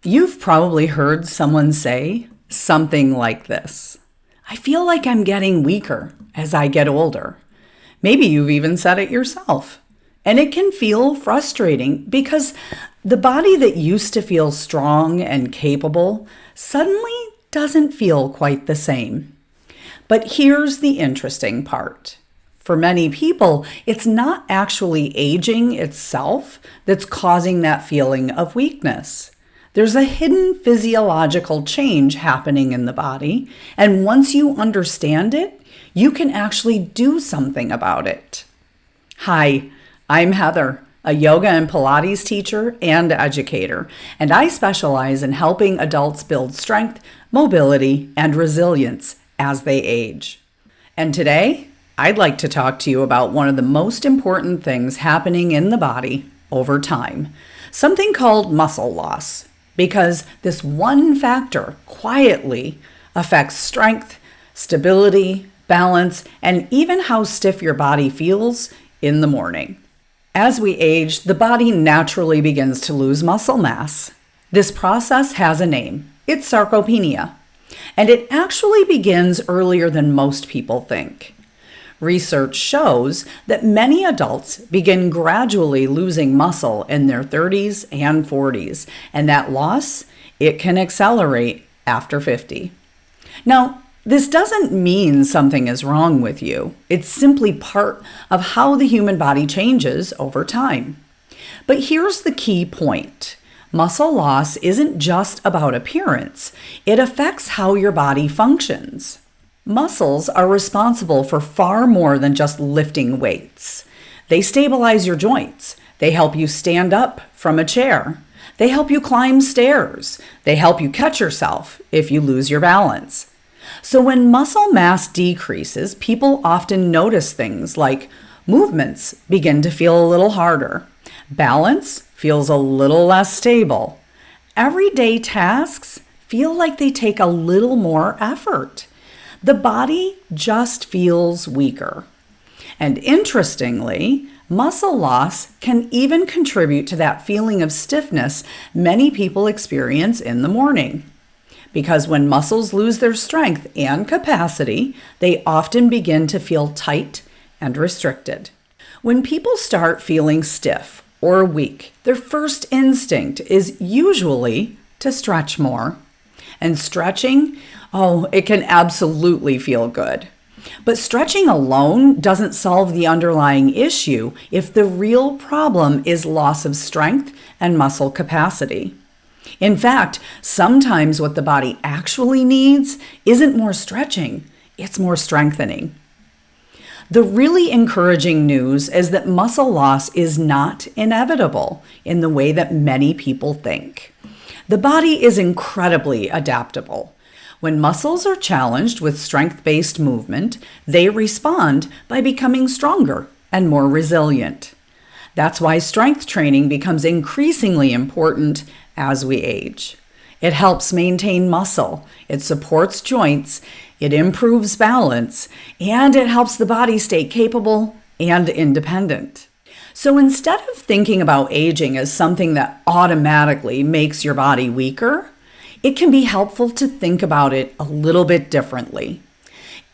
You've probably heard someone say something like this: I feel like I'm getting weaker as I get older. Maybe you've even said it yourself. And it can feel frustrating because the body that used to feel strong and capable suddenly doesn't feel quite the same. But here's the interesting part. For many people, it's not actually aging itself that's causing that feeling of weakness. There's a hidden physiological change happening in the body, and once you understand it, you can actually do something about it. Hi, I'm Heather, a yoga and Pilates teacher and educator, and I specialize in helping adults build strength, mobility, and resilience as they age. And today, I'd like to talk to you about one of the most important things happening in the body over time, something called muscle loss. Because this one factor quietly affects strength, stability, balance, and even how stiff your body feels in the morning. As we age, the body naturally begins to lose muscle mass. This process has a name. It's sarcopenia. And it actually begins earlier than most people think. Research shows that many adults begin gradually losing muscle in their 30s and 40s, and that loss, it can accelerate after 50. Now, this doesn't mean something is wrong with you. It's simply part of how the human body changes over time. But here's the key point. Muscle loss isn't just about appearance. It affects how your body functions. Muscles are responsible for far more than just lifting weights. They stabilize your joints. They help you stand up from a chair. They help you climb stairs. They help you catch yourself if you lose your balance. So when muscle mass decreases, people often notice things like movements begin to feel a little harder. Balance feels a little less stable. Everyday tasks feel like they take a little more effort. The body just feels weaker. And interestingly, muscle loss can even contribute to that feeling of stiffness many people experience in the morning. Because when muscles lose their strength and capacity, they often begin to feel tight and restricted. When people start feeling stiff or weak, their first instinct is usually to stretch more. And stretching, it can absolutely feel good. But stretching alone doesn't solve the underlying issue if the real problem is loss of strength and muscle capacity. In fact, sometimes what the body actually needs isn't more stretching, it's more strengthening. The really encouraging news is that muscle loss is not inevitable in the way that many people think. The body is incredibly adaptable. When muscles are challenged with strength-based movement, they respond by becoming stronger and more resilient. That's why strength training becomes increasingly important as we age. It helps maintain muscle, it supports joints, it improves balance, and it helps the body stay capable and independent. So instead of thinking about aging as something that automatically makes your body weaker, it can be helpful to think about it a little bit differently.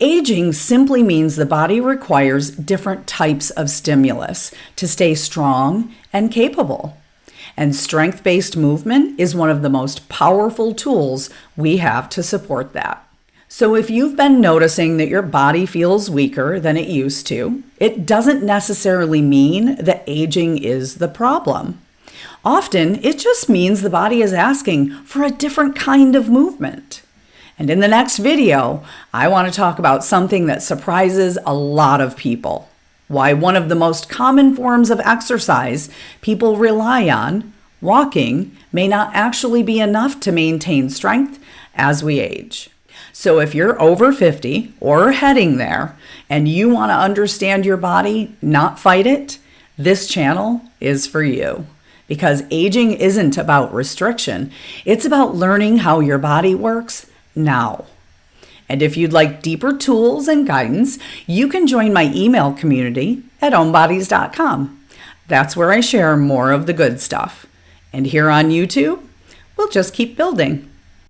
Aging simply means the body requires different types of stimulus to stay strong and capable. And strength-based movement is one of the most powerful tools we have to support that. So if you've been noticing that your body feels weaker than it used to, it doesn't necessarily mean that aging is the problem. Often, it just means the body is asking for a different kind of movement. And in the next video, I want to talk about something that surprises a lot of people. Why one of the most common forms of exercise people rely on, walking, may not actually be enough to maintain strength as we age. So if you're over 50 or heading there and you want to understand your body, not fight it, this channel is for you. Because aging isn't about restriction, it's about learning how your body works now. And if you'd like deeper tools and guidance, you can join my email community at OmBodies.com. That's where I share more of the good stuff. And here on YouTube, we'll just keep building.